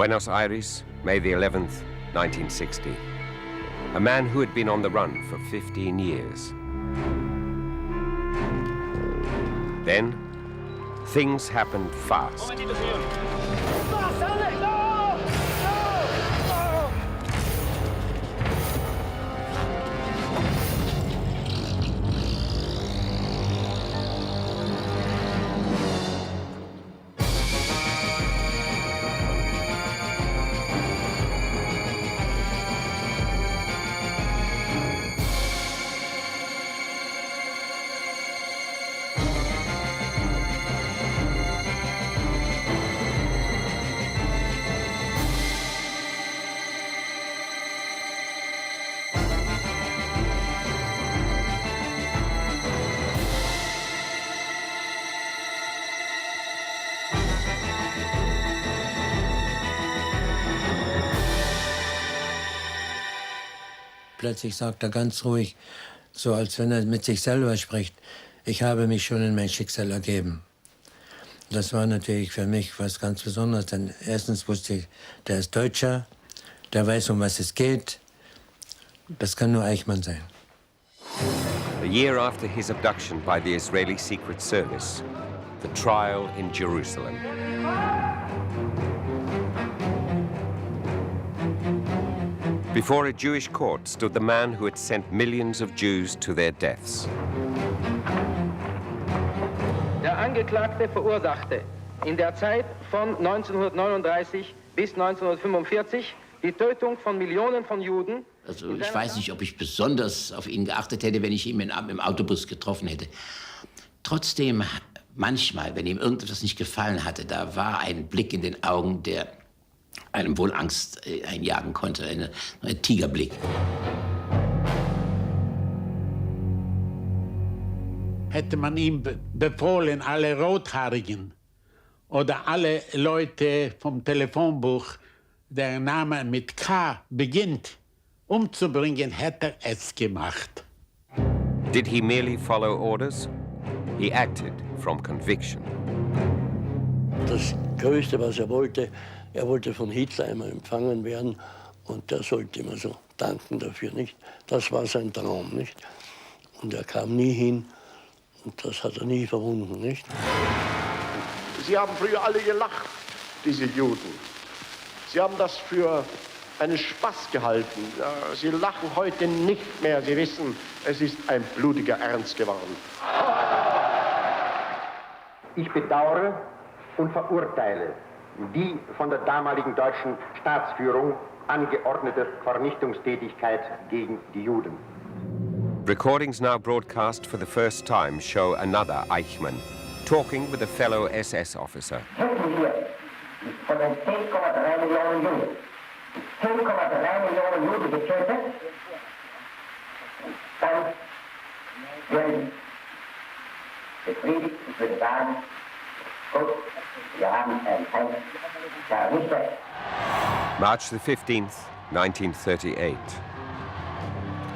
Buenos Aires, May the 11th, 1960. A man who had been on the run for 15 years. Then, things happened fast. Plötzlich sagt er ganz ruhig, so als wenn er mit sich selber spricht, ich habe mich schon in mein Schicksal ergeben. Das war natürlich für mich was ganz Besonderes, denn erstens wusste ich, der ist Deutscher, der weiß, um was es geht. Das kann nur Eichmann sein. A year after his abduction by the Israeli Secret Service, the trial in Jerusalem. Before a Jewish court stood the man who had sent millions of Jews to their deaths. Der Angeklagte verursachte in der Zeit von 1939 bis 1945 die Tötung von Millionen von Juden. Also ich weiß nicht, ob ich besonders auf ihn geachtet hätte, wenn ich ihn im Autobus getroffen hätte. Trotzdem, manchmal, wenn ihm irgendetwas nicht gefallen hatte, da war ein Blick in den Augen, der einem wohl Angst einjagen konnte, ein Tigerblick. Hätte man ihm befohlen, alle Rothaarigen oder alle Leute vom Telefonbuch, der Name mit K beginnt, umzubringen, hätte er es gemacht. Did he merely follow orders? He acted from conviction. Das Größte, was er wollte von Hitler einmal empfangen werden und der sollte immer so danken dafür, nicht? Das war sein Traum, nicht? Und er kam nie hin und das hat er nie verwunden, nicht? Sie haben früher alle gelacht, diese Juden. Sie haben das für einen Spaß gehalten. Sie lachen heute nicht mehr. Sie wissen, es ist ein blutiger Ernst geworden. Ich bedauere und verurteile die von der damaligen deutschen Staatsführung angeordnete Vernichtungstätigkeit gegen die Juden. Recordings now broadcast for the first time show another Eichmann talking with a fellow SS officer. Hätten wir von den 10,3 Millionen Juden 10,3 Millionen Juden getötet, dann würden befriedigt, ich würde sagen, gut, wir haben ein Feind vernichtet. March the 15th, 1938.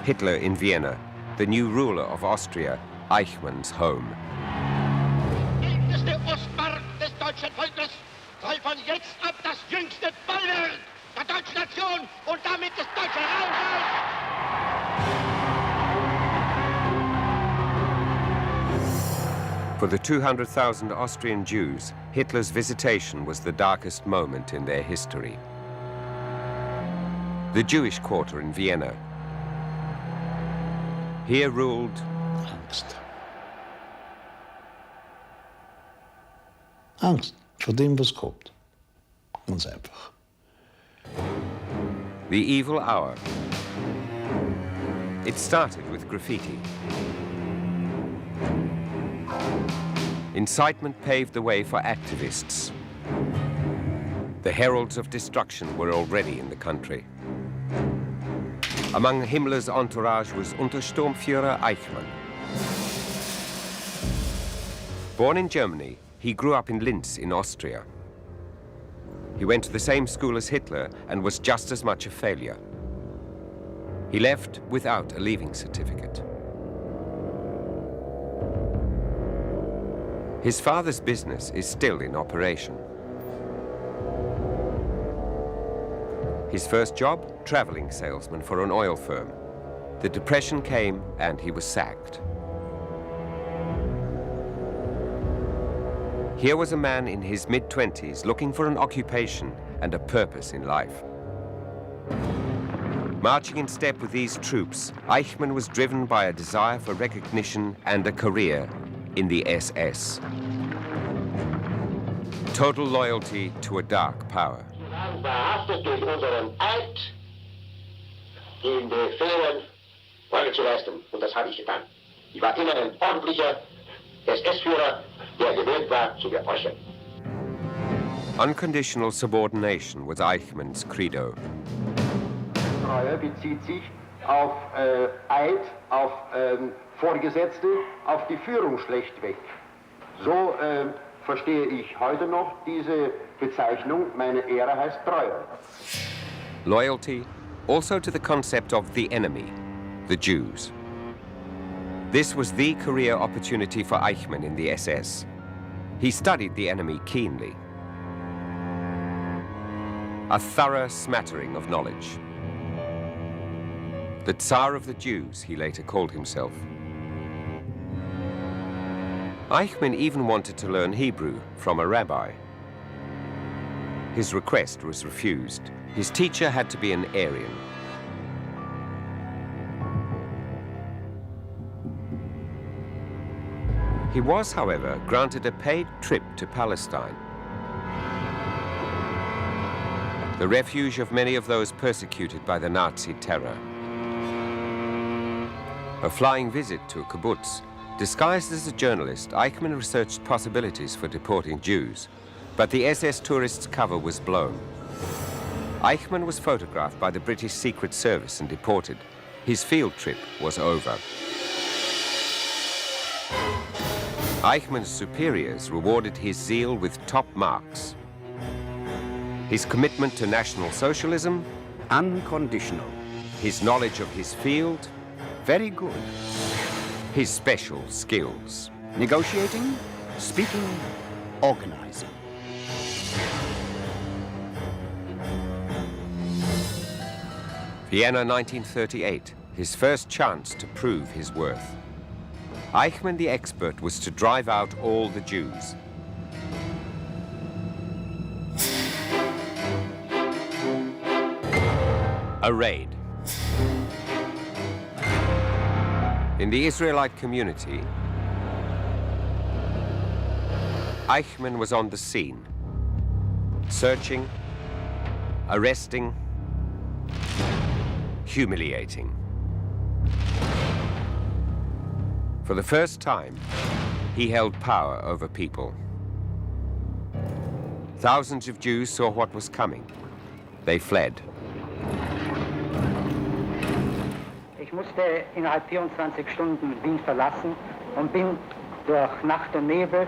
Hitler in Vienna, the new ruler of Austria, Eichmann's home. Die älteste Ostmark des deutschen Volkes soll von jetzt ab das jüngste Bollwerk der deutschen Nation und damit des deutschen Raums sein. For the 200,000 Austrian Jews, Hitler's visitation was the darkest moment in their history. The Jewish quarter in Vienna. Here ruled Angst. Angst vor dem, was kommt. Ganz einfach. the evil hour. It started with graffiti. Incitement paved the way for activists. The heralds of destruction were already in the country. Among Himmler's entourage was Untersturmführer Eichmann. Born in Germany, he grew up in Linz in Austria. He went to the same school as Hitler and was just as much a failure. He left without a leaving certificate. His father's business is still in operation. His first job, traveling salesman for an oil firm. The Depression came and he was sacked. Here was a man in his mid-20s looking for an occupation and a purpose in life. Marching in step with these troops, Eichmann was driven by a desire for recognition and a career in the SS. Total loyalty to a dark power. Verhaftet durch unseren Eid, den Befehlen Folge zu leisten. Und das habe ich getan. Ich war immer ein ordentlicher SS-Führer, der gewöhnt war zu gehorchen. Unconditional subordination was Eichmann's credo. Treue bezieht sich auf Eid, auf Vorgesetzte, auf die Führung schlechtweg. So verstehe ich heute noch diese Bezeichnung, meine Ehre heißt Treue. Loyalty also to the concept of the enemy, the Jews. This was the career opportunity for Eichmann in the SS. He studied the enemy keenly. A thorough smattering of knowledge. The Tsar of the Jews, he later called himself. Eichmann even wanted to learn Hebrew from a rabbi. His request was refused. His teacher had to be an Aryan. He was, however, granted a paid trip to Palestine, the refuge of many of those persecuted by the Nazi terror. A flying visit to a kibbutz. Disguised as a journalist, Eichmann researched possibilities for deporting Jews, but the SS tourists' cover was blown. Eichmann was photographed by the British Secret Service and deported. His field trip was over. Eichmann's superiors rewarded his zeal with top marks. His commitment to National Socialism, unconditional. His knowledge of his field, very good. His special skills, negotiating, speaking, organizing. Vienna 1938, his first chance to prove his worth. Eichmann the expert was to drive out all the Jews. A raid. In the Israelite community, Eichmann was on the scene, searching, arresting, humiliating. For the first time, he held power over people. Thousands of Jews saw what was coming. They fled. Ich musste innerhalb 24 Stunden Wien verlassen und bin durch Nacht und Nebel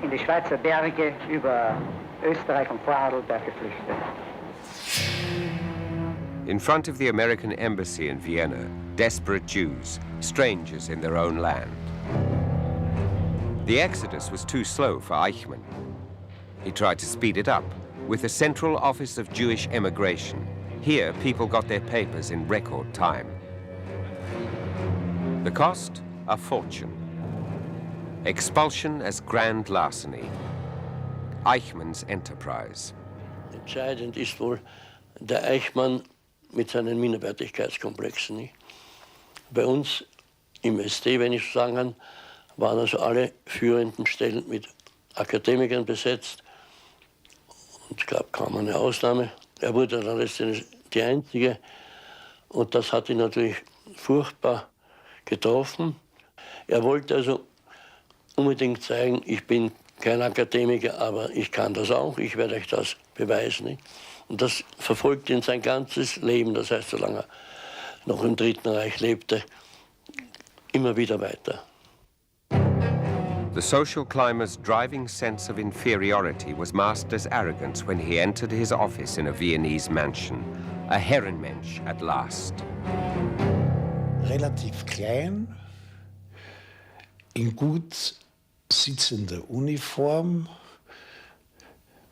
in die Schweizer Berge über Österreich und Vorarlberg geflüchtet. In front of the American embassy in Vienna, desperate Jews, strangers in their own land. The exodus was too slow for Eichmann. He tried to speed it up with the Central Office of Jewish Emigration. Here, people got their papers in record time. The cost? A fortune. Expulsion as grand larceny. Eichmann's enterprise. Entscheidend ist wohl der Eichmann mit seinen Minderwertigkeitskomplexen. Nicht? Bei uns im SD, wenn ich so sagen kann, waren also alle führenden Stellen mit Akademikern besetzt. Und es gab kaum eine Ausnahme. Er wurde dann letztendlich die Einzige. Und das hat ihn natürlich furchtbar getroffen. Er wollte also unbedingt zeigen, ich bin kein Akademiker, aber ich kann das auch, ich werde euch das beweisen. Nicht? Und das verfolgt ihn sein ganzes Leben, das heißt, solange er noch im Dritten Reich lebte, immer wieder weiter. The social climber's driving sense of inferiority was masked as arrogance when he entered his office in a Viennese mansion. A Herrenmensch at last. Relativ klein, in gut sitzender Uniform,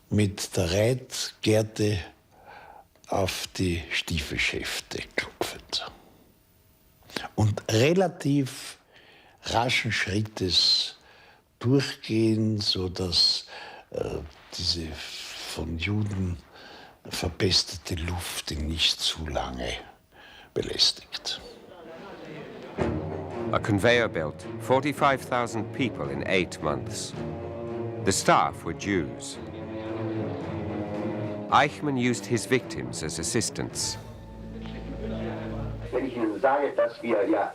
mit der Reitgerte auf die Stiefelschäfte klopft. Und relativ raschen Schrittes durchgehen, sodass diese von Juden verpestete Luft ihn nicht zu lange belästigt. A conveyor belt 45,000 people in 8 months. The staff were Jews. Eichmann used his victims as assistants. Wenn ich Ihnen sage, dass wir ja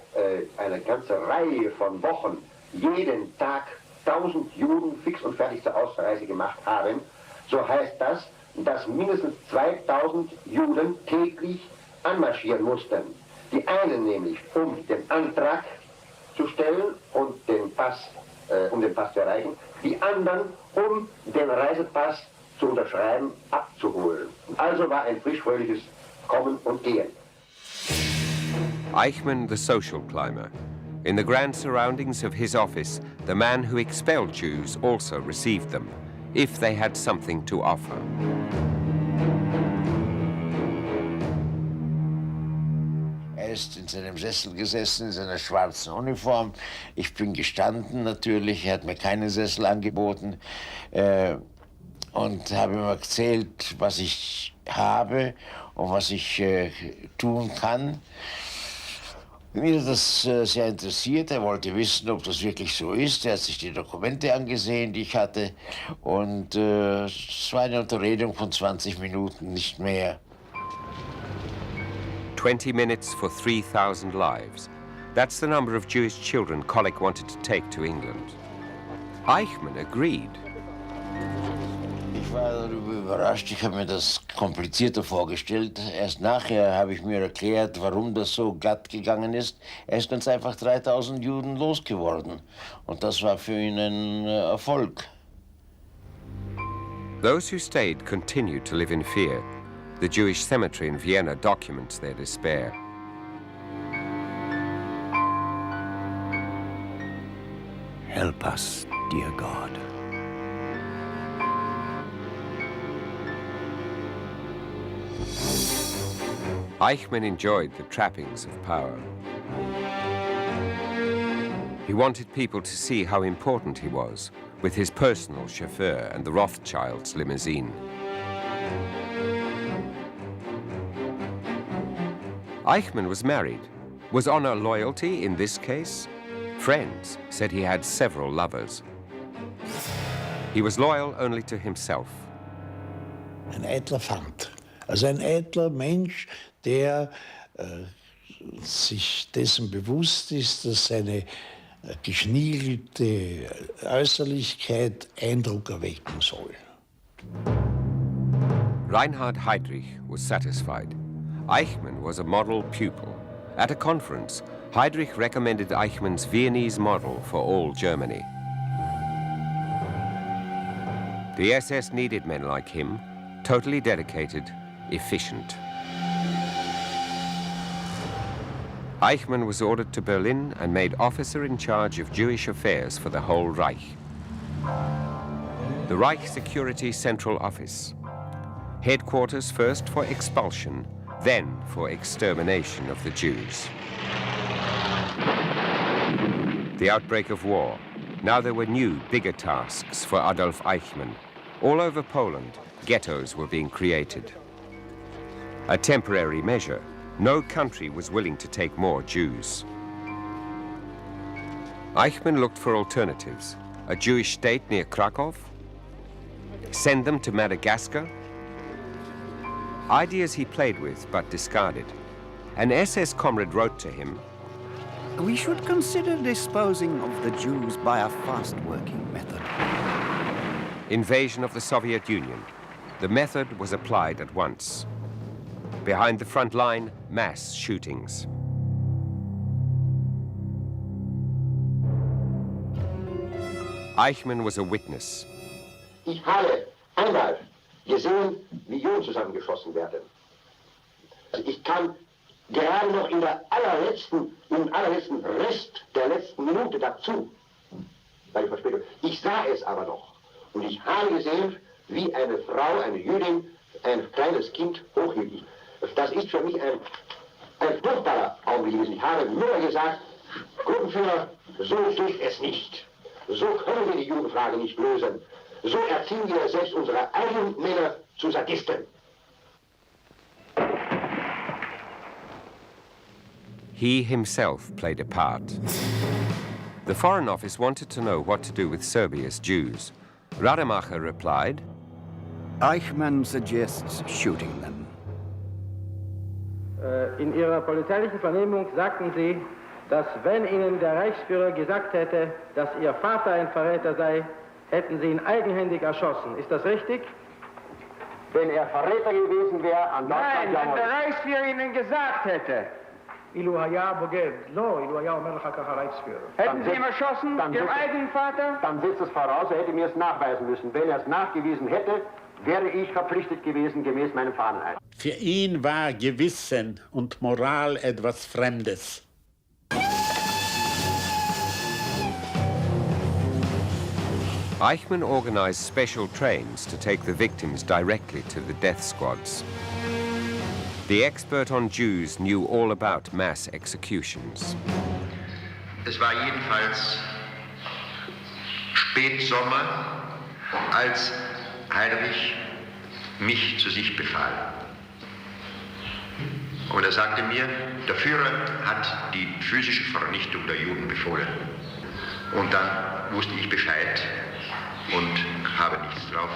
eine ganze Reihe von Wochen jeden Tag 1000 Juden fix und fertig zur Ausreise gemacht haben, so heißt das, dass mindestens 2000 Juden täglich anmarschieren mussten. Die einen nämlich, um den Antrag zu stellen und den Pass zu erreichen, die anderen, um den Reisepass zu unterschreiben, abzuholen. Also war ein frischfröhliches Kommen und Gehen. Eichmann, the social climber. In the grand surroundings of his office, the man who expelled Jews also received them, if they had something to offer. Er ist in seinem Sessel gesessen, in seiner schwarzen Uniform. Ich bin gestanden natürlich, er hat mir keinen Sessel angeboten und habe ihm erzählt, was ich habe und was ich tun kann. Mir hat das sehr interessiert. Er wollte wissen, ob das wirklich so ist. Er hat sich die Dokumente angesehen, die ich hatte. Und es war eine Unterredung von 20 Minuten, nicht mehr. 20 minutes for 3,000 lives. That's the number of Jewish children Kollek wanted to take to England. Eichmann agreed. Ich war darüber überrascht, ich habe mir das komplizierter vorgestellt. Erst nachher habe ich mir erklärt, warum das so glatt gegangen ist. Er ist ganz einfach 3000 Juden losgeworden. Und das war für ihn ein Erfolg. Those who stayed continued to live in fear. The Jewish cemetery in Vienna documents their despair. Help us, dear God. Eichmann enjoyed the trappings of power. He wanted people to see how important he was, with his personal chauffeur and the Rothschilds' limousine. Eichmann was married. Was honor loyalty in this case? Friends said he had several lovers. He was loyal only to himself. Ein eitler Fant. Also ein eitler Mensch, der sich dessen bewusst ist, dass seine geschniegelte Äußerlichkeit Eindruck erwecken soll. Reinhard Heydrich was satisfied. Eichmann was a model pupil. At a conference, Heydrich recommended Eichmann's Viennese model for all Germany. The SS needed men like him, totally dedicated, efficient. Eichmann was ordered to Berlin and made officer in charge of Jewish affairs for the whole Reich. The Reich Security Central Office. Headquarters first for expulsion, then for extermination of the Jews. The outbreak of war. Now there were new, bigger tasks for Adolf Eichmann. All over Poland, ghettos were being created. A temporary measure. No country was willing to take more Jews. Eichmann looked for alternatives. A Jewish state near Krakow? Send them to Madagascar? Ideas he played with but discarded. An SS comrade wrote to him, We should consider disposing of the Jews by a fast-working method. Invasion of the Soviet Union. The method was applied at once. Behind the front line, mass shootings. Eichmann was a witness. Ich habe einmal gesehen, wie Juden zusammengeschossen werden. Also ich kann gerade noch im allerletzten Rest der letzten Minute dazu, bei der Verspätung. Ich sah es aber noch. Und ich habe gesehen, wie eine Frau, eine Jüdin, ein kleines Kind hochhielt. Das ist für mich ein furchtbarer Augenblick gewesen. Ich habe nur gesagt, Gruppenführer, so geht es nicht. So können wir die Judenfrage nicht lösen. So erziehen wir selbst unsere eigenen Männer zu Sadisten. He himself played a part. The Foreign Office wanted to know what to do with Serbia's Jews. Rademacher replied, Eichmann suggests shooting them. In Ihrer polizeilichen Vernehmung sagten Sie, dass wenn Ihnen der Reichsführer gesagt hätte, dass Ihr Vater ein Verräter sei, hätten Sie ihn eigenhändig erschossen. Ist das richtig? Wenn er Verräter gewesen wäre an Deutschland... Nein, wenn der Reichsführer Ihnen gesagt hätte. Hätten Sie ihn erschossen, Ihrem eigenen Vater? Dann setzt es voraus, er hätte mir es nachweisen müssen. Wenn er es nachgewiesen hätte, wäre ich verpflichtet gewesen, gemäß meinem Fahneneid. Für ihn war Gewissen und Moral etwas Fremdes. Eichmann organized special trains to take the victims directly to the death squads. The expert on Jews knew all about mass executions. Es war jedenfalls Spätsommer, als Heinrich mich zu sich befahl. Und er sagte mir, der Führer hat die physische Vernichtung der Juden befohlen. Und dann wusste ich Bescheid und habe nichts drauf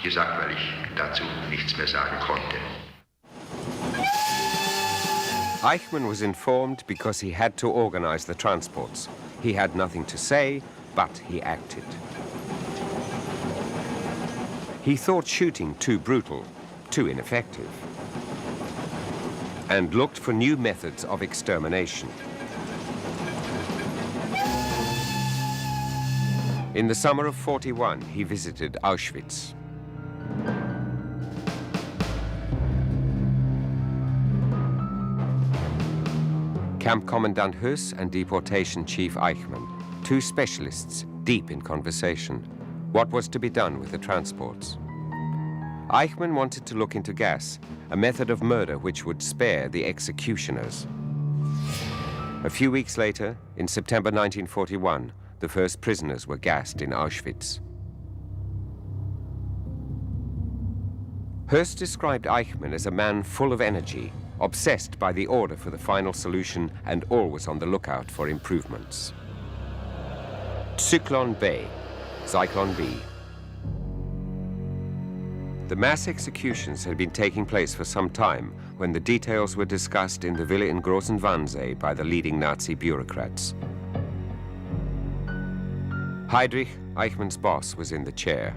gesagt, weil ich dazu nichts mehr sagen konnte. Eichmann was informed because he had to organize the transports. He had nothing to say, but he acted. He thought shooting too brutal, too ineffective, and looked for new methods of extermination. In the summer of '41, he visited Auschwitz. Camp Commandant Höss and Deportation Chief Eichmann, two specialists deep in conversation. What was to be done with the transports? Eichmann wanted to look into gas, a method of murder which would spare the executioners. A few weeks later, in September 1941, the first prisoners were gassed in Auschwitz. Höss described Eichmann as a man full of energy, obsessed by the order for the final solution and always on the lookout for improvements. Zyklon B, Zyklon B. The mass executions had been taking place for some time when the details were discussed in the villa in Großen Wannsee by the leading Nazi bureaucrats. Heydrich, Eichmann's boss, was in the chair.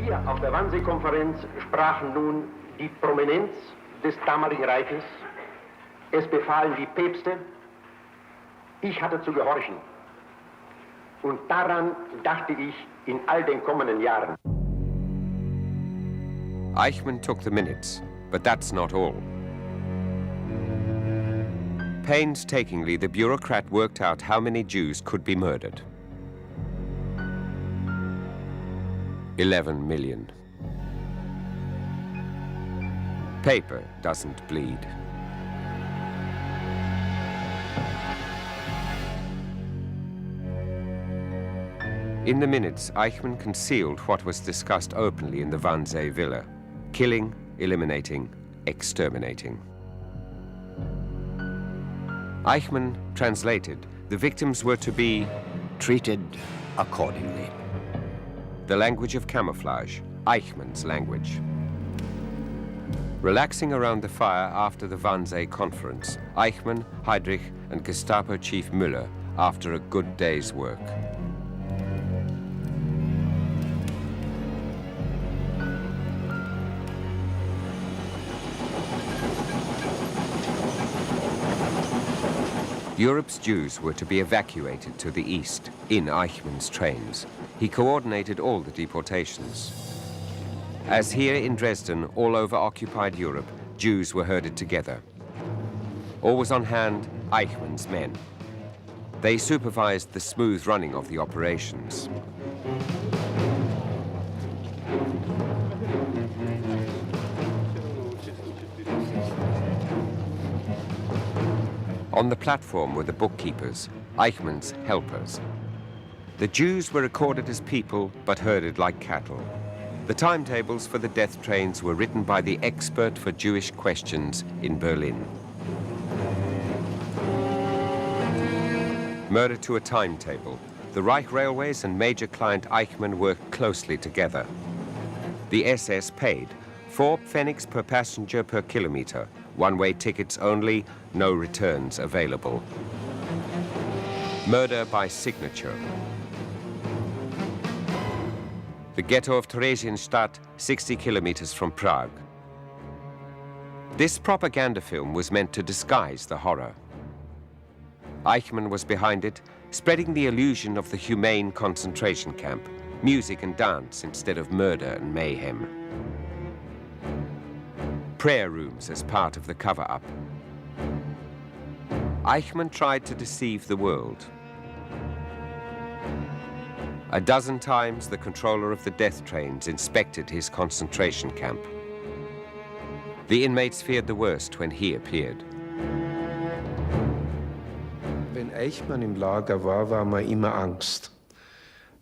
Hier auf der Wannsee-Konferenz sprachen nun die Prominenz des damaligen Reiches. Es befahlen die Päpste. Ich hatte zu gehorchen. Und daran dachte ich in all den kommenden Jahren. Eichmann took the minutes, but that's not all. Painstakingly, the bureaucrat worked out how many Jews could be murdered. 11 million. Paper doesn't bleed. In the minutes, Eichmann concealed what was discussed openly in the Wannsee villa: killing, eliminating, exterminating. Eichmann translated, the victims were to be treated accordingly. The language of camouflage, Eichmann's language. Relaxing around the fire after the Wannsee conference, Eichmann, Heydrich, and Gestapo Chief Müller, after a good day's work. Europe's Jews were to be evacuated to the east in Eichmann's trains. He coordinated all the deportations. As here in Dresden, all over occupied Europe, Jews were herded together. Always on hand, Eichmann's men. They supervised the smooth running of the operations. On the platform were the bookkeepers, Eichmann's helpers. The Jews were recorded as people, but herded like cattle. The timetables for the death trains were written by the expert for Jewish questions in Berlin. Murder to a timetable. The Reich Railways and major client Eichmann worked closely together. The SS paid 4 pfennigs per passenger per kilometer, one-way tickets only, no returns available. Murder by signature. The ghetto of Theresienstadt, 60 kilometers from Prague. This propaganda film was meant to disguise the horror. Eichmann was behind it, spreading the illusion of the humane concentration camp, music and dance instead of murder and mayhem. Prayer rooms as part of the cover-up. Eichmann tried to deceive the world. A dozen times, the controller of the death trains inspected his concentration camp. The inmates feared the worst when he appeared. Wenn Eichmann im Lager war man immer Angst.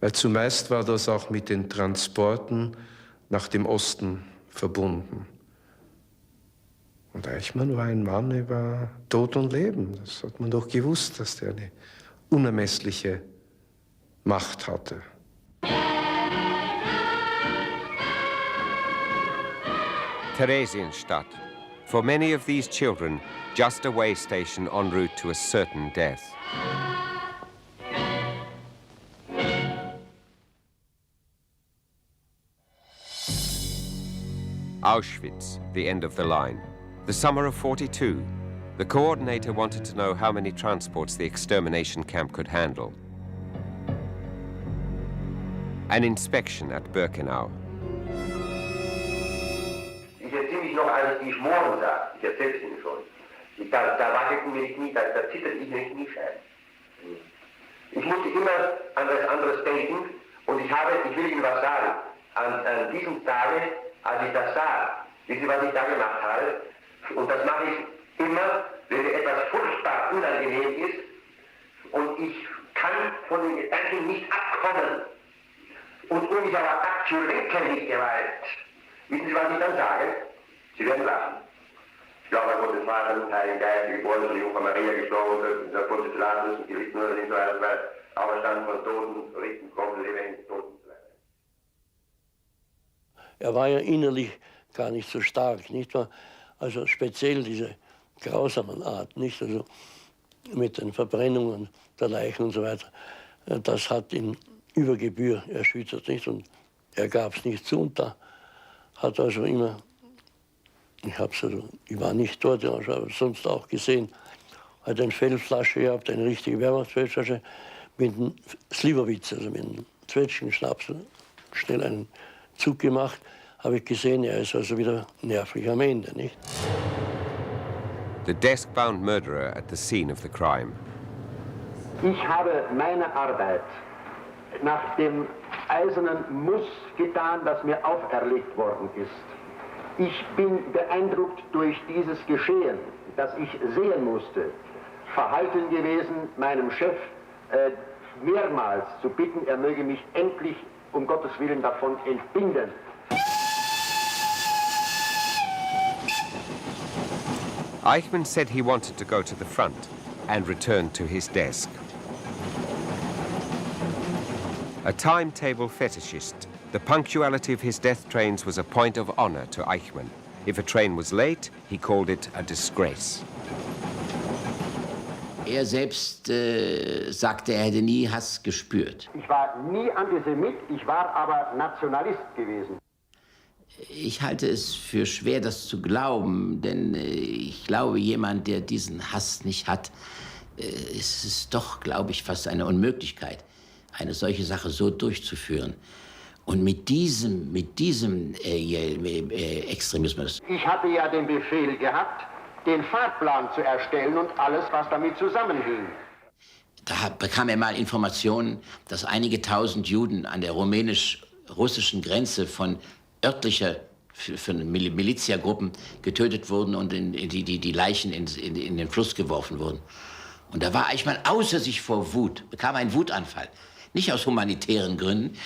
Weil zumeist war das auch mit den Transporten nach dem Osten verbunden. Und Eichmann war ein Mann über Tod und Leben. Das hat man doch gewusst, dass der eine unermessliche Macht hatte. Theresienstadt. For many of these children, just a way station en route to a certain death. Auschwitz, the end of the line. The summer of '42. The coordinator wanted to know how many transports the extermination camp could handle. An inspection at Birkenau. Ich erzähle mich noch, als ich morgen sah. Ich erzähle es Ihnen schon. Da wackelten mir die Knie, da zitterte ich mir die Kniescheiben. Ich musste immer an was anderes denken und ich will Ihnen was sagen. An diesem Tage, als ich das sah, wissen Sie, was ich da gemacht habe? Und das mache ich immer, wenn mir etwas furchtbar unangenehm ist und ich kann von den Gedanken nicht abkommen. Und um mich aber abzulenken mit Gewalt. Wissen Sie, was ich dann sage? Sie werden lachen. Ich glaube an Gottes Vater und Heiligen Geist, die geboren von Jungfrau Maria, gestorben, der Gottes Lazarus und gelitten oder nicht so weiter, weil auferstanden von Toten, richten kommen, lebendig Toten. Er war ja innerlich gar nicht so stark, nicht wahr? Also speziell diese grausamen Art, nicht? Also mit den Verbrennungen der Leichen und so weiter. Das hat ihn über Gebühr erschüttert, nicht? Und er gab es nicht zu und da hat also immer, ich war nicht dort, ich habe es sonst auch gesehen, hat eine Feldflasche gehabt, eine richtige Wehrmachtsfeldflasche mit einem Slivovitz, also mit einem Zwetschgenschnaps, schnell einen Zug gemacht, habe ich gesehen, er ist also wieder nervlich am Ende, nicht? The desk-bound murderer at the scene of the crime. Ich habe meine Arbeit nach dem eisernen Muss getan, das mir auferlegt worden ist. Ich bin beeindruckt durch dieses Geschehen, das ich sehen musste, verhalten gewesen, meinem Chef mehrmals zu bitten, er möge mich endlich um Gottes Willen davon entbinden. Eichmann said he wanted to go to the front and returned to his desk. A timetable fetishist, the punctuality of his death trains was a point of honor to Eichmann. If a train was late, he called it a disgrace. Er selbst sagte, er hätte nie Hass gespürt. Ich war nie Antisemit, ich war aber Nationalist gewesen. Ich halte es für schwer, das zu glauben, denn ich glaube, jemand, der diesen Hass nicht hat, ist es doch, glaube ich, fast eine Unmöglichkeit, eine solche Sache so durchzuführen. Und mit diesem Extremismus. Ich hatte ja den Befehl gehabt, den Fahrplan zu erstellen und alles, was damit zusammenhing. Da bekam er mal Informationen, dass einige tausend Juden an der rumänisch-russischen Grenze von örtlicher für Miliziagruppen getötet wurden und die Leichen in den Fluss geworfen wurden. Und da war Eichmann außer sich vor Wut, bekam einen Wutanfall. Nicht aus humanitären Gründen,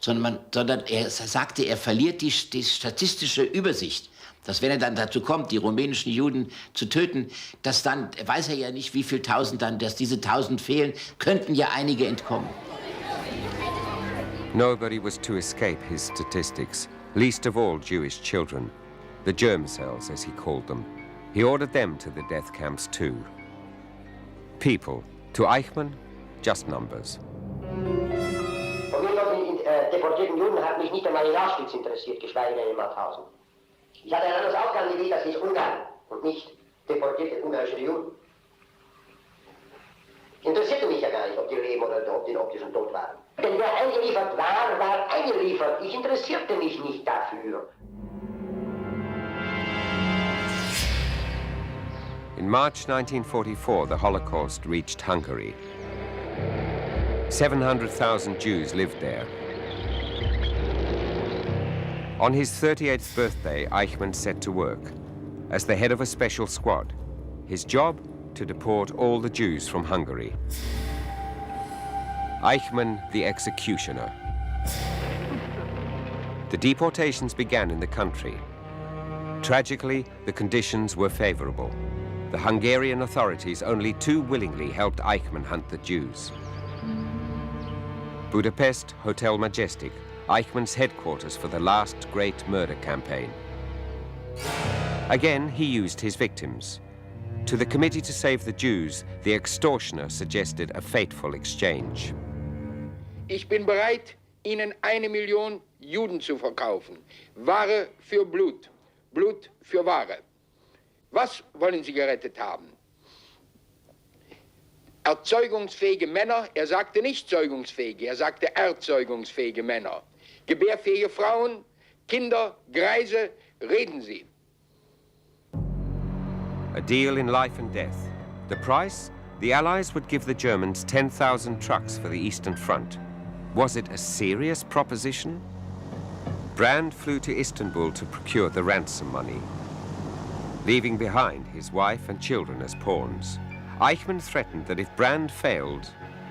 sondern er sagte, er verliert die statistische Übersicht. Dass wenn er dann dazu kommt, die rumänischen Juden zu töten, dass dann, weiß er ja nicht, wie viel Tausend dann, dass diese 1000 fehlen, könnten ja einige entkommen. Nobody was to escape his statistics, least of all Jewish children. The germ cells, as he called them. He ordered them to the death camps too. People. To Eichmann, just numbers. Von mir von deportierten Juden hat mich nicht einmal in Auschwitz interessiert, geschweige denn in Mauthausen. Ich hatte ein anderes Aufgabengebiet, das hieß Ungarn und nicht deportierte ungarische Juden. Interessierte mich ja gar nicht, ob die leben oder ob die schon tot waren. Denn wer eingeliefert war, war eingeliefert. Ich interessierte mich nicht dafür. In March 1944, the Holocaust reached Hungary. 700,000 Jews lived there. On his 38th birthday, Eichmann set to work as the head of a special squad. His job, to deport all the Jews from Hungary. Eichmann, the executioner. The deportations began in the country. Tragically, the conditions were favorable. The Hungarian authorities only too willingly helped Eichmann hunt the Jews. Budapest, Hotel Majestic, Eichmann's headquarters for the last great murder campaign. Again, he used his victims. To the Committee to Save the Jews, the extortioner suggested a fateful exchange. Ich bin bereit, Ihnen 1 Million Juden zu verkaufen. Ware für Blut, Blut für Ware. Was wollen Sie gerettet haben? Erzeugungsfähige Männer, er sagte nicht zeugungsfähige, er sagte erzeugungsfähige Männer. Gebärfähige Frauen, Kinder, Greise, reden Sie. A deal in life and death. The price? The Allies would give the Germans 10,000 trucks for the Eastern Front. Was it a serious proposition? Brand flew to Istanbul to procure the ransom money, leaving behind his wife and children as pawns. Eichmann threatened that if Brand failed,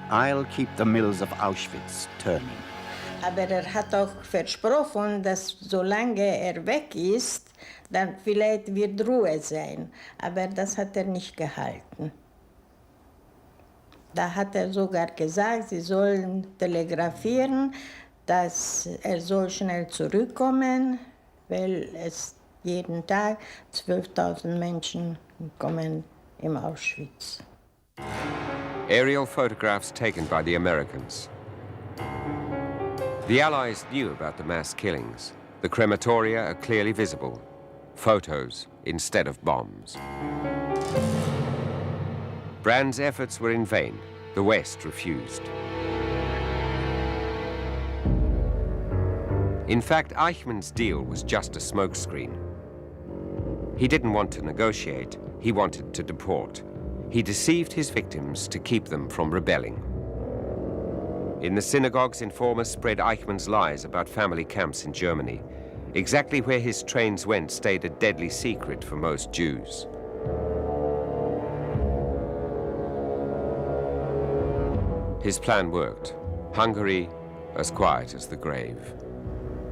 I'll keep the mills of Auschwitz turning. Aber hat auch versprochen, dass solange weg ist, dann vielleicht wird Ruhe sein. Aber das hat nicht gehalten. Da hat sogar gesagt, sie sollen telegrafieren, dass soll schnell zurückkommen, weil es jeden Tag 12.000 Menschen kommen im Auschwitz. Aerial photographs taken by the Americans. The Allies knew about the mass killings. The crematoria are clearly visible. Photos instead of bombs. Brand's efforts were in vain. The West refused. In fact, Eichmann's deal was just a smokescreen. He didn't want to negotiate, he wanted to deport. He deceived his victims to keep them from rebelling. In the synagogues, informers spread Eichmann's lies about family camps in Germany. Exactly where his trains went stayed a deadly secret for most Jews. His plan worked. Hungary as quiet as the grave.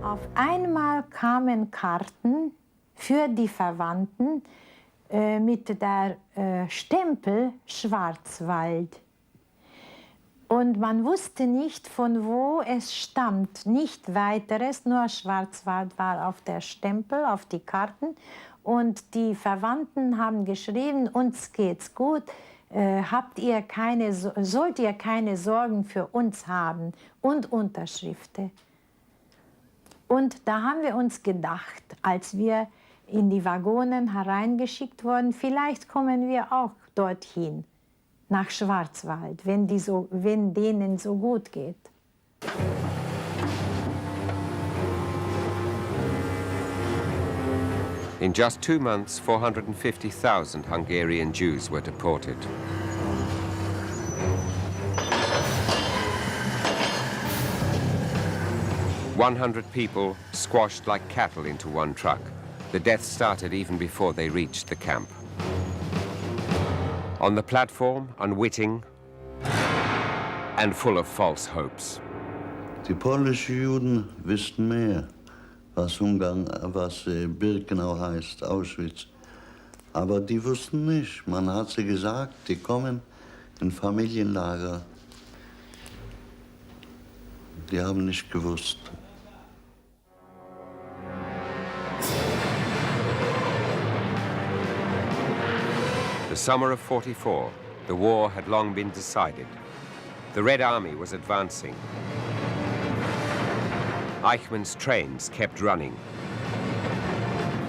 Auf einmal kamen Karten für die Verwandten mit der Stempel Schwarzwald. Und man wusste nicht, von wo es stammt. Nicht weiteres, nur Schwarzwald war auf der Stempel, auf die Karten. Und die Verwandten haben geschrieben, uns geht's gut, sollt ihr keine Sorgen für uns haben. Und Unterschriften. Und da haben wir uns gedacht, als wir in die Waggonen hereingeschickt wurden, vielleicht kommen wir auch dorthin, nach Schwarzwald, wenn denen so gut geht. In just 2 months, 450,000 Hungarian Jews were deported. 100 people squashed like cattle into one truck. The death started even before they reached the camp. On the platform, unwitting and full of false hopes. Die polnischen Juden wussten mehr, was Birkenau heißt, Auschwitz. Aber die wussten nicht. Man hat sie gesagt, die kommen in Familienlager. Die haben nicht gewusst. The summer of '44, the war had long been decided. The Red Army was advancing. Eichmann's trains kept running.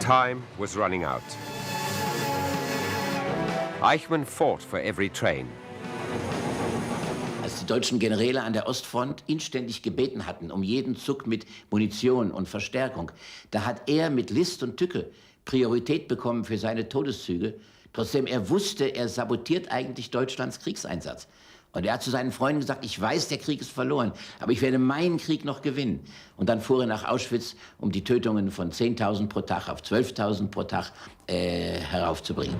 Time was running out. Eichmann fought for every train. Als die deutschen Generäle an der Ostfront inständig gebeten hatten um jeden Zug mit Munition und Verstärkung, da hat er mit List und Tücke Priorität bekommen für seine Todeszüge, trotzdem er wusste, er sabotiert eigentlich Deutschlands Kriegseinsatz. Und er hat zu seinen Freunden gesagt, ich weiß, der Krieg ist verloren, aber ich werde meinen Krieg noch gewinnen. Und dann fuhr er nach Auschwitz, um die Tötungen von 10.000 pro Tag auf 12.000 pro Tag heraufzubringen.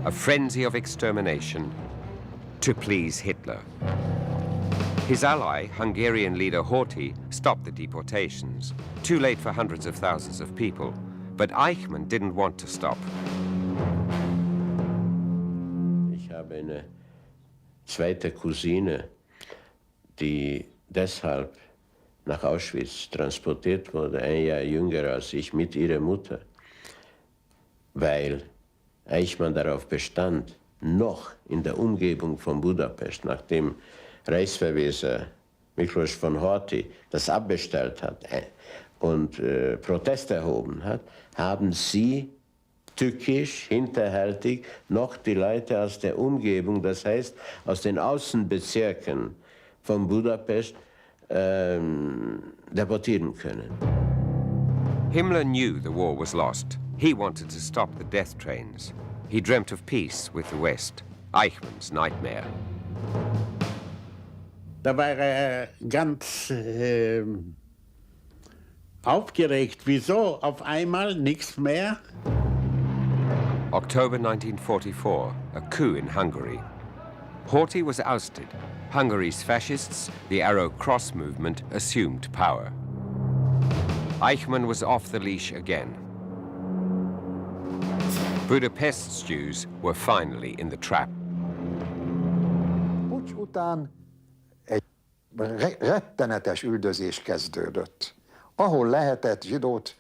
A frenzy of extermination to please Hitler. His ally, Hungarian leader Horthy, stopped the deportations. Too late for hundreds of thousands of people. But Eichmann didn't want to stop. Ich habe eine zweite Cousine, die deshalb nach Auschwitz transportiert wurde, ein Jahr jünger als ich, mit ihrer Mutter, weil Eichmann darauf bestand, noch in der Umgebung von Budapest, nachdem Reichsverweser Miklos von Horthy das abbestellt hat und Protest erhoben hat, haben sie tückisch, hinterhältig noch die Leute aus der Umgebung, das heißt aus den Außenbezirken von Budapest, deportieren können. Himmler knew the war was lost. He wanted to stop the death trains. He dreamt of peace with the West, Eichmann's nightmare. Da war er ganz aufgeregt. Wieso? Auf einmal nichts mehr? October 1944, a coup in Hungary. Horthy was ousted. Hungary's fascists, the Arrow Cross movement, assumed power. Eichmann was off the leash again. Budapest's Jews were finally in the trap. Puccs után egy rettenetes üldözés kezdődött. Ahol lehetett zsidót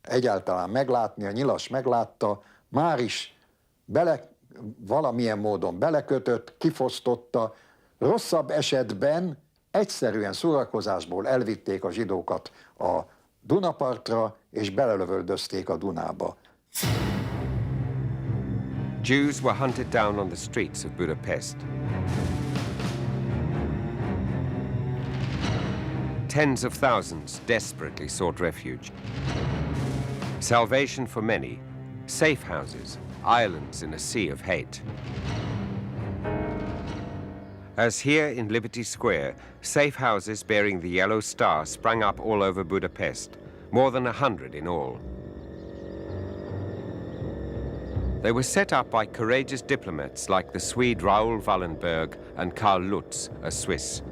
egyáltalán meglátni, a nyilas meglátta, már is valamilyen módon belekötött, kifosztotta. Rosszabb esetben egyszerűen szórakozásból elvitték a zsidókat a Dunapartra, és belelövöldözték a Dunába. Jews were hunted down on the streets of Budapest. Tens of thousands desperately sought refuge. Salvation for many, safe houses, islands in a sea of hate. As here in Liberty Square, safe houses bearing the yellow star sprang up all over Budapest, more than 100 in all. They were set up by courageous diplomats like the Swede Raoul Wallenberg and Karl Lutz, a Swiss.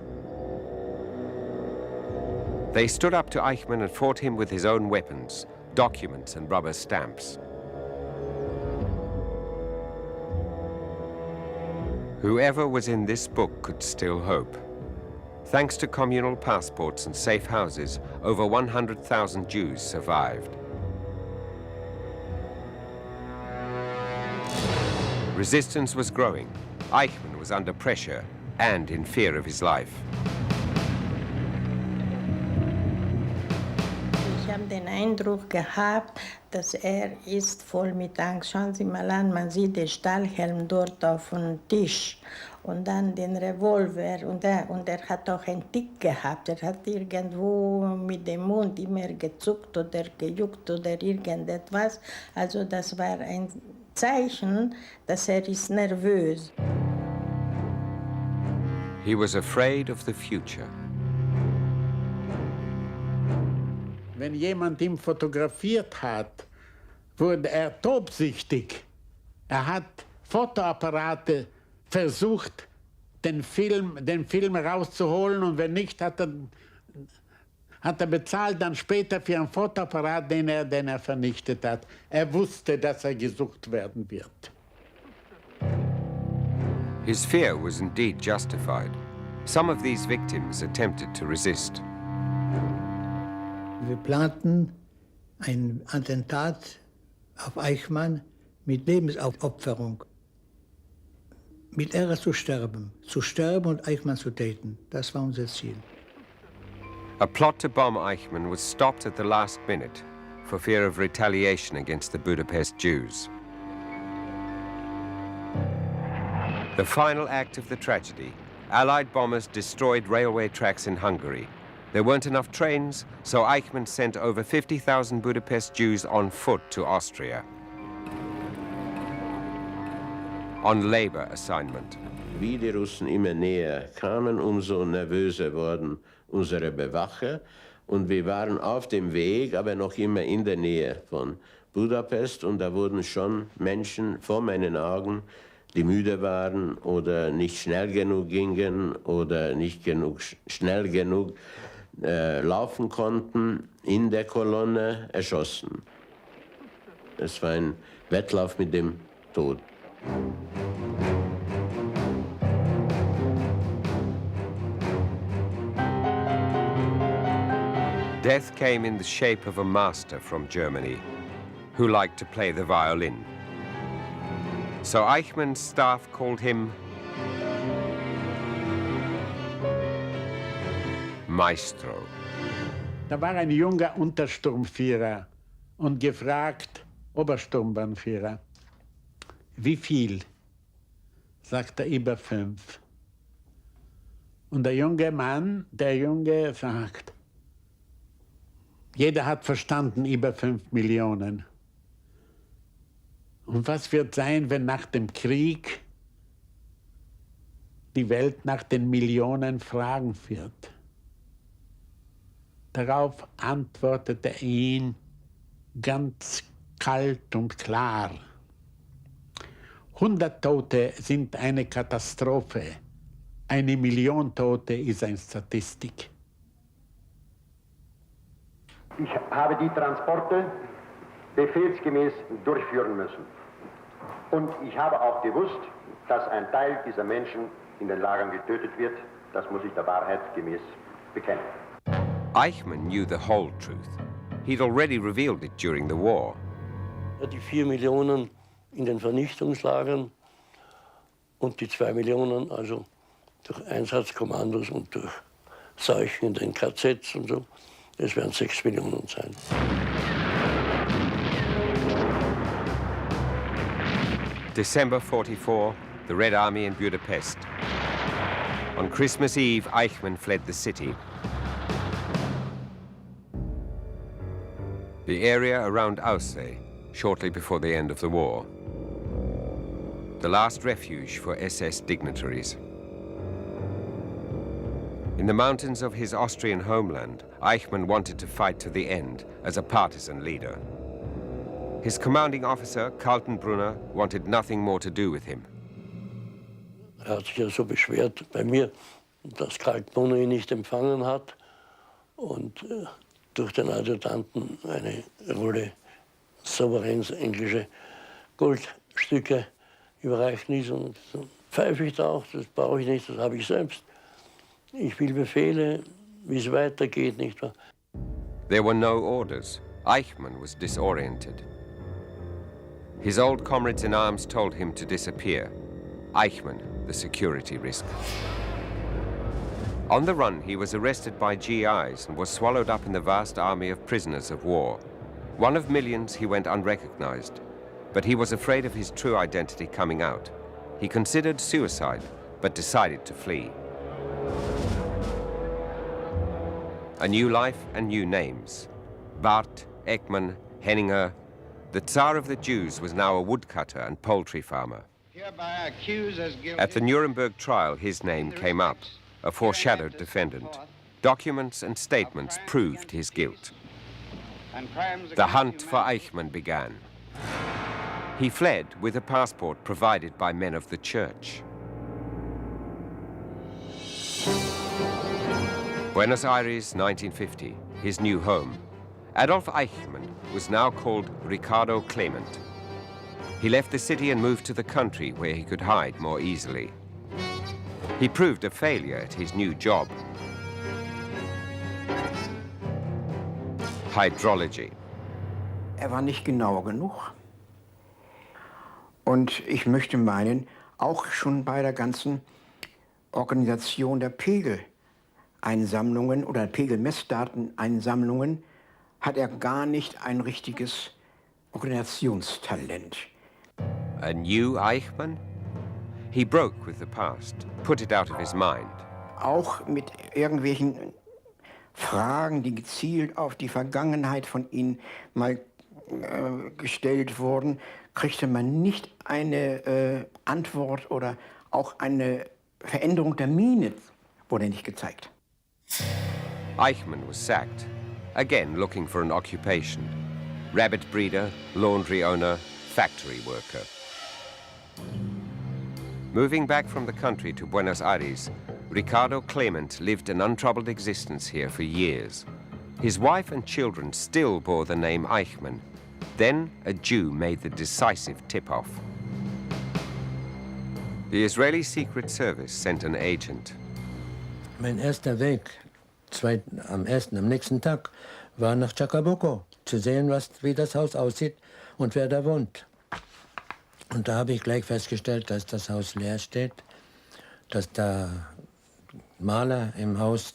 They stood up to Eichmann and fought him with his own weapons, documents and rubber stamps. Whoever was in this book could still hope. Thanks to communal passports and safe houses, over 100,000 Jews survived. Resistance was growing. Eichmann was under pressure and in fear of his life. Ich habe den Eindruck gehabt, dass ist voll mit Angst. Schauen Sie mal an, man sieht den Stahlhelm dort auf dem Tisch und dann den Revolver und er hat auch einen Tick gehabt. Er hat irgendwo mit dem Mund immer gezuckt oder gejuckt oder irgendetwas. Also das war ein Zeichen, dass ist nervös. He was afraid of the future. Wenn jemand ihn fotografiert hat, wurde er tobsüchtig. Er hat Fotoapparate versucht, den Film rauszuholen, und wenn nicht, hat er bezahlt dann später für einen Fotoapparat, den er vernichtet hat. Er wusste, dass er gesucht werden wird. His fear was indeed justified. Some of these victims attempted to resist. Wir planten ein Attentat auf Eichmann mit Lebensaufopferung. Mit Ehre zu sterben und Eichmann zu töten. Das war unser Ziel. A plot to bomb Eichmann was stopped at the last minute for fear of retaliation against the Budapest Jews. The final act of the tragedy, Allied bombers destroyed railway tracks in Hungary. There weren't enough trains, so Eichmann sent over 50,000 Budapest Jews on foot to Austria. On labor assignment. Wie die Russen immer näher kamen, umso nervöser wurden unsere Bewacher. Und wir waren auf dem Weg, aber noch immer in der Nähe von Budapest. Und da wurden schon Menschen vor meinen Augen, die müde waren oder nicht schnell genug gingen oder nicht schnell genug laufen konnten, in der Kolonne erschossen. Es war ein Wettlauf mit dem Tod. Death came in the shape of a master from Germany who liked to play the violin. So Eichmann's staff called him Maestro. Da war ein junger Untersturmführer und gefragt, Obersturmbannführer, wie viel? Sagt er, über 5. Und der Junge sagt, jeder hat verstanden, über 5 Millionen. Und was wird sein, wenn nach dem Krieg die Welt nach den Millionen fragen wird? Darauf antwortete er ihn ganz kalt und klar. 100 Tote sind eine Katastrophe. 1 Million Tote ist eine Statistik. Ich habe die Transporte befehlsgemäß durchführen müssen. Und ich habe auch gewusst, dass ein Teil dieser Menschen in den Lagern getötet wird. Das muss ich der Wahrheit gemäß bekennen. Eichmann knew the whole truth. He'd already revealed it during the war. Die 4 Millionen in den Vernichtungslagern und die 2 Millionen also durch Einsatzkommandos und durch Seuchen in den KZs und so, das werden 6 Millionen sein. December 44, the Red Army in Budapest. On Christmas Eve, Eichmann fled the city. The area around Aussee, shortly before the end of the war. The last refuge for SS dignitaries. In the mountains of his Austrian homeland, Eichmann wanted to fight to the end as a partisan leader. His commanding officer, Kaltenbrunner, wanted nothing more to do with him. Er hat sich ja so beschwert bei mir, dass Kaltenbrunner ihn nicht empfangen hat und durch den Adjutanten eine Rolle souveräns englische Goldstücke überreicht ist. Und so pfeife ich da auch, das brauche ich nicht, das habe ich selbst. Ich will Befehle, wie es weitergeht, nicht wahr? There were no orders. Eichmann was disoriented. His old comrades in arms told him to disappear. Eichmann, the security risk. On the run, he was arrested by GIs and was swallowed up in the vast army of prisoners of war. One of millions, he went unrecognized. But he was afraid of his true identity coming out. He considered suicide, but decided to flee. A new life and new names. Barth, Ekman, Henninger. The Tsar of the Jews was now a woodcutter and poultry farmer. At the Nuremberg trial, his name came up, a foreshadowed defendant. Documents and statements proved his guilt. The hunt for Eichmann began. He fled with a passport provided by men of the church. Buenos Aires, 1950, his new home. Adolf Eichmann was now called Ricardo Clement. He left the city and moved to the country where he could hide more easily. He proved a failure at his new job. Hydrology. War nicht genau genug. Und ich möchte meinen, auch schon bei der ganzen Organisation der Pegeleinsammlungen oder Pegelmessdateneinsammlungen hat gar nicht ein richtiges Organisationstalent. A new Eichmann? He broke with the past, put it out of his mind. Auch mit irgendwelchen Fragen, die gezielt auf die Vergangenheit von ihm mal gestellt wurden, kriegte man nicht eine Antwort oder auch eine Veränderung der Miene wurde nicht gezeigt. Eichmann was sacked, again looking for an occupation. Rabbit breeder, laundry owner, factory worker. Moving back from the country to Buenos Aires, Ricardo Clement lived an untroubled existence here for years. His wife and children still bore the name Eichmann. Then a Jew made the decisive tip-off. The Israeli Secret Service sent an agent. Mein erster Weg, am nächsten Tag, war nach Chacabuco, zu sehen, wie das Haus aussieht und wer da wohnt. Und da habe ich gleich festgestellt, dass das Haus leer steht, dass da Maler im Haus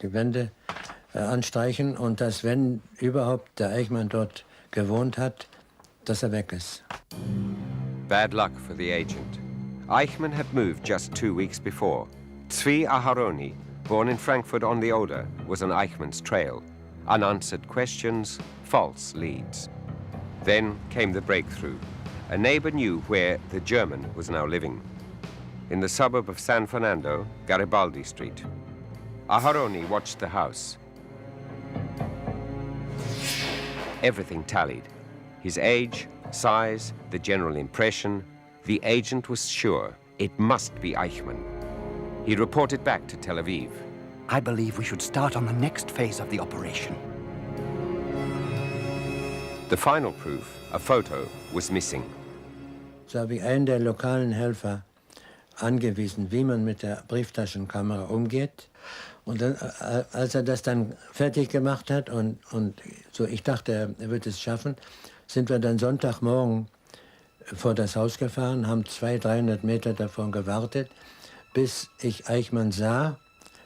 die Wände anstreichen und dass, wenn überhaupt der Eichmann dort gewohnt hat, dass er weg ist. Bad luck for the agent. Eichmann had moved just 2 weeks before. Tzvi Aharoni, born in Frankfurt on the Oder, was on Eichmann's trail. Unanswered questions, false leads. Then came the breakthrough. A neighbor knew where the German was now living. In the suburb of San Fernando, Garibaldi Street. Aharoni watched the house. Everything tallied. His age, size, the general impression. The agent was sure it must be Eichmann. He reported back to Tel Aviv. I believe we should start on the next phase of the operation. The final proof, a photo, was missing. So habe ich einen der lokalen Helfer angewiesen, wie man mit der Brieftaschenkamera umgeht. Und dann, als er das dann fertig gemacht hat und so, ich dachte, er wird es schaffen, sind wir dann Sonntagmorgen vor das Haus gefahren, haben 200-300 Meter davon gewartet, bis ich Eichmann sah,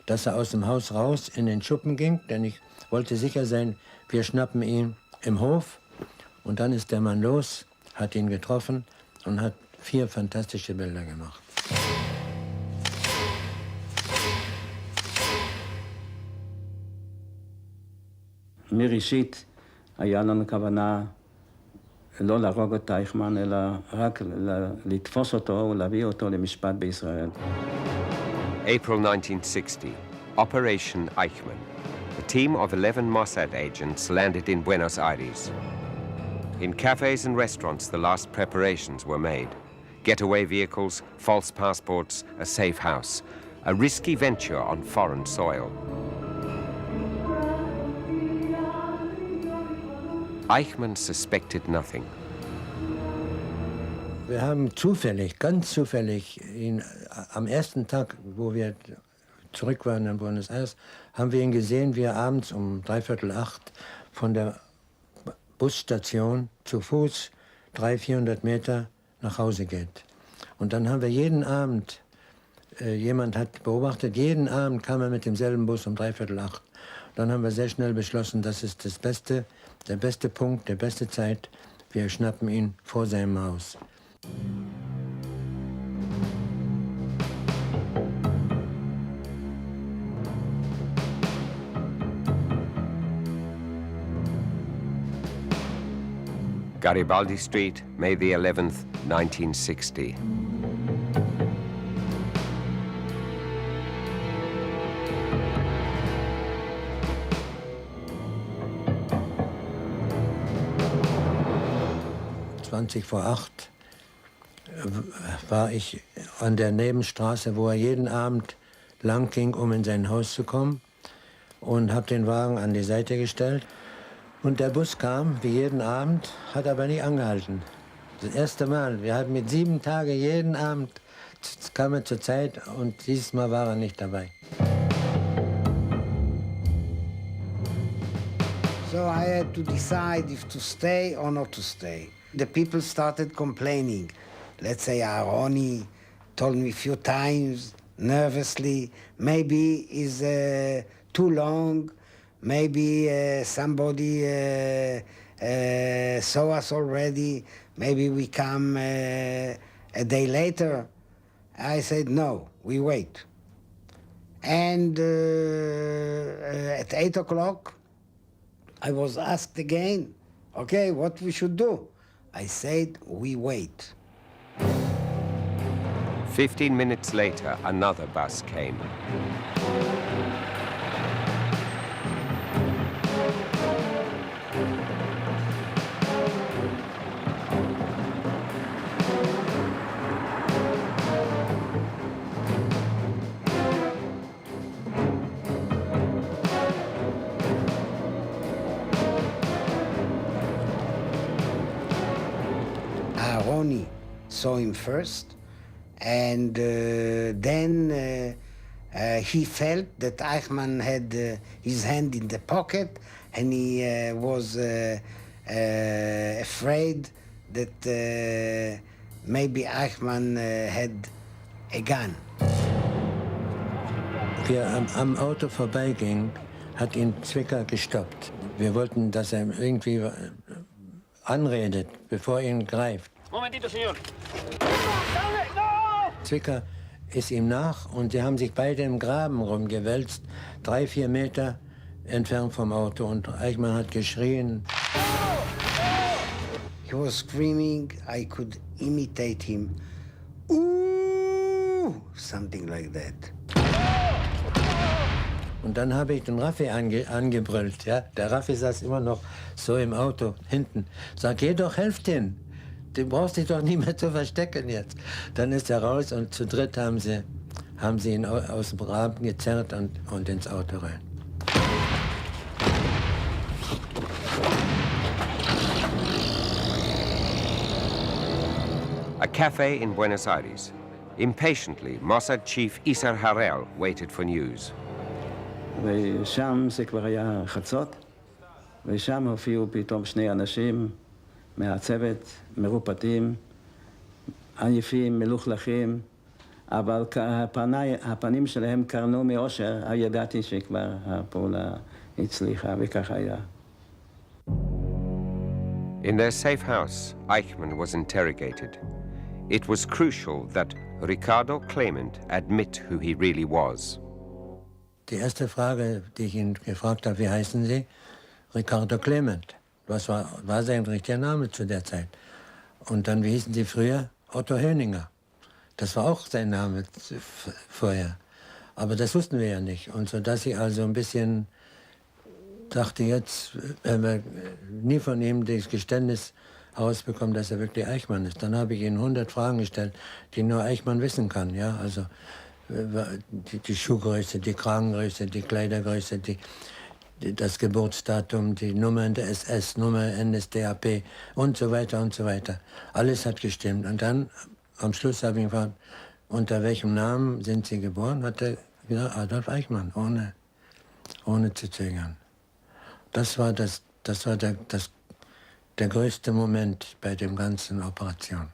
dass er aus dem Haus raus in den Schuppen ging, denn ich wollte sicher sein, wir schnappen ihn im Hof. Und dann ist der Mann los, hat ihn getroffen und hat 4 fantastische Bilder gemacht. mir אישית היה לנו כוונה לא להרוג את אייכמן, אלא רק לתפוס אותו ולהביא אותו למשפט בישראל. April 1960, Operation Eichmann. A team of 11 Mossad agents landed in Buenos Aires. In cafes and restaurants, the last preparations were made. Getaway vehicles, false passports, a safe house. A risky venture on foreign soil. Eichmann suspected nothing. Wir haben zufällig, ganz zufällig, ihn am ersten Tag, wo wir zurück waren in Buenos Aires, haben wir ihn gesehen, wie er abends um 7:45 von der Busstation zu Fuß 300-400 Meter nach Hause geht. Und dann haben wir jeden Abend, jemand hat beobachtet, jeden Abend kam er mit demselben Bus um 7:45. Dann haben wir sehr schnell beschlossen, das ist der beste Punkt, die beste Zeit. Wir schnappen ihn vor seinem Haus. Garibaldi Street, May the 11th, 1960. 20 vor 8 war ich an der Nebenstraße, wo er jeden Abend lang ging, um in sein Haus zu kommen, und habe den Wagen an die Seite gestellt. Und der Bus kam, wie jeden Abend, hat aber nicht angehalten. Das erste Mal. Wir hatten mit 7 Tagen jeden Abend, kam er zur Zeit, und dieses Mal war er nicht dabei. So I had to decide if to stay or not to stay. The people started complaining. Let's say Aroni told me a few times, nervously, maybe it's too long, maybe somebody saw us already, maybe we come a day later. I said, no, we wait. And at 8 o'clock, I was asked again, okay, what we should do? I said, we wait. 15 minutes later, another bus came. Aroni saw him first, and then he felt that Eichmann had his hand in the pocket, and he was afraid that maybe Eichmann had a gun. Wir am Auto vorbeigingen, hat ihn Zwicker gestoppt. Wir wollten, dass er irgendwie anredet, bevor er ihn greift. Momentito, señor. Zwicker ist ihm nach, und sie haben sich beide im Graben rumgewälzt, 3, 4 Meter entfernt vom Auto, und Eichmann hat geschrien. He was screaming, I could imitate him. Ooh, something like that. Und dann habe ich den Raffi angebrüllt. Ja? Der Raffi saß immer noch so im Auto hinten. Sag, geh doch, helft ihn. Du brauchst dich doch nicht mehr zu verstecken jetzt. Dann ist er raus, und zu dritt haben sie ihn aus dem Rahmen gezerrt und ins Auto rein. A cafe in Buenos Aires. Impatiently, Mossad chief Isar Harel waited for news. ושם זה כבר היה חצות, ושם הופיעו פתאום 2 אנשים מהצוות, מרופטים, עייפים, מלוכלכים, אבל הפנים שלהם קרנו מאושר, ידעתי שכבר הפעולה הצליחה, וכך היה. In their safe house, Eichmann was interrogated. It was crucial that Ricardo Clement admit who he really was. Die erste Frage, die ich ihn gefragt habe, wie heißen Sie? Ricardo Clement. Was war sein richtiger Name zu der Zeit? Und dann, wie hießen Sie früher? Otto Höninger. Das war auch sein Name vorher. Aber das wussten wir ja nicht. Und so, dass ich also ein bisschen dachte, jetzt, wenn wir nie von ihm das Geständnis herausbekommen, dass er wirklich Eichmann ist. Dann habe ich ihm 100 Fragen gestellt, die nur Eichmann wissen kann. Ja? Also die Schuhgröße, die Kragengröße, die Kleidergröße, das Geburtsdatum, die Nummer in der SS, Nummer NSDAP und so weiter und so weiter. Alles hat gestimmt. Und dann, am Schluss habe ich ihn gefragt, unter welchem Namen sind Sie geboren? Hat er gesagt, Adolf Eichmann, ohne zu zögern. Das war der größte Moment bei dem ganzen Operation.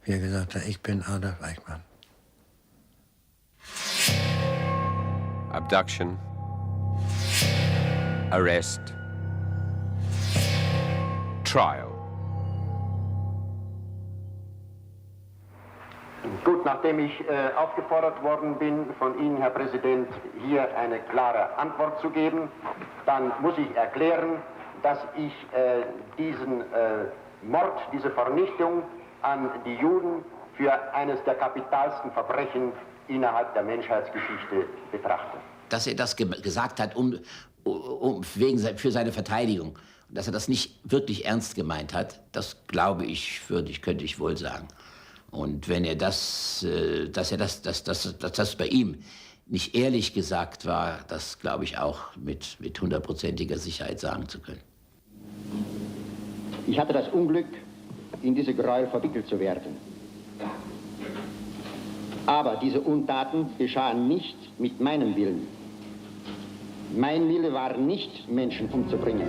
Wie er gesagt hat, ich bin Adolf Eichmann. Abduction, arrest, trial. Gut, nachdem ich aufgefordert worden bin, von Ihnen, Herr Präsident, hier eine klare Antwort zu geben, dann muss ich erklären, dass ich diesen Mord, diese Vernichtung an die Juden für eines der kapitalsten Verbrechen innerhalb der Menschheitsgeschichte betrachte. Dass er das gesagt hat, für seine Verteidigung Dass er das nicht wirklich ernst gemeint hat, das glaube ich, könnte ich wohl sagen. Und wenn er dass das bei ihm nicht ehrlich gesagt war, das glaube ich auch mit 100%iger Sicherheit sagen zu können. Ich hatte das Unglück, in diese Gräuel verwickelt zu werden. Aber diese Untaten geschahen nicht mit meinem Willen. Mein Wille war nicht, Menschen umzubringen.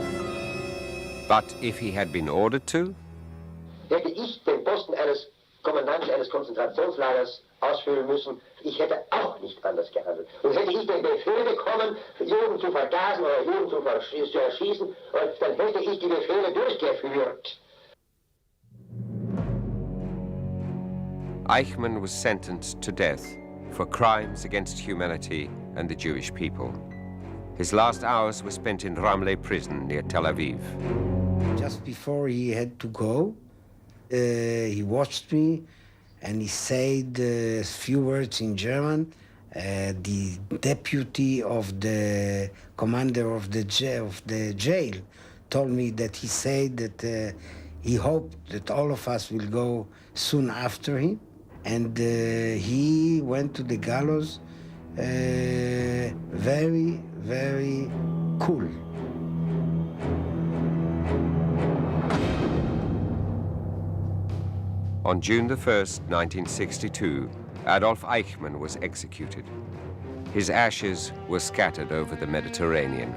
But if he had been ordered to? Hätte ich den Posten eines Kommandanten eines Konzentrationslagers ausfüllen müssen, ich hätte auch nicht anders gehandelt. Und hätte ich den Befehl bekommen, Juden zu vergasen oder Juden zu erschießen, dann hätte ich die Befehle durchgeführt. Eichmann was sentenced to death for crimes against humanity and the Jewish people. His last hours were spent in Ramleh prison near Tel Aviv. Just before he had to go, he watched me and he said a few words in German. The deputy of the commander of the jail told me that he said that he hoped that all of us will go soon after him. And he went to the gallows very, very cool. On June the 1st, 1962, Adolf Eichmann was executed. His ashes were scattered over the Mediterranean.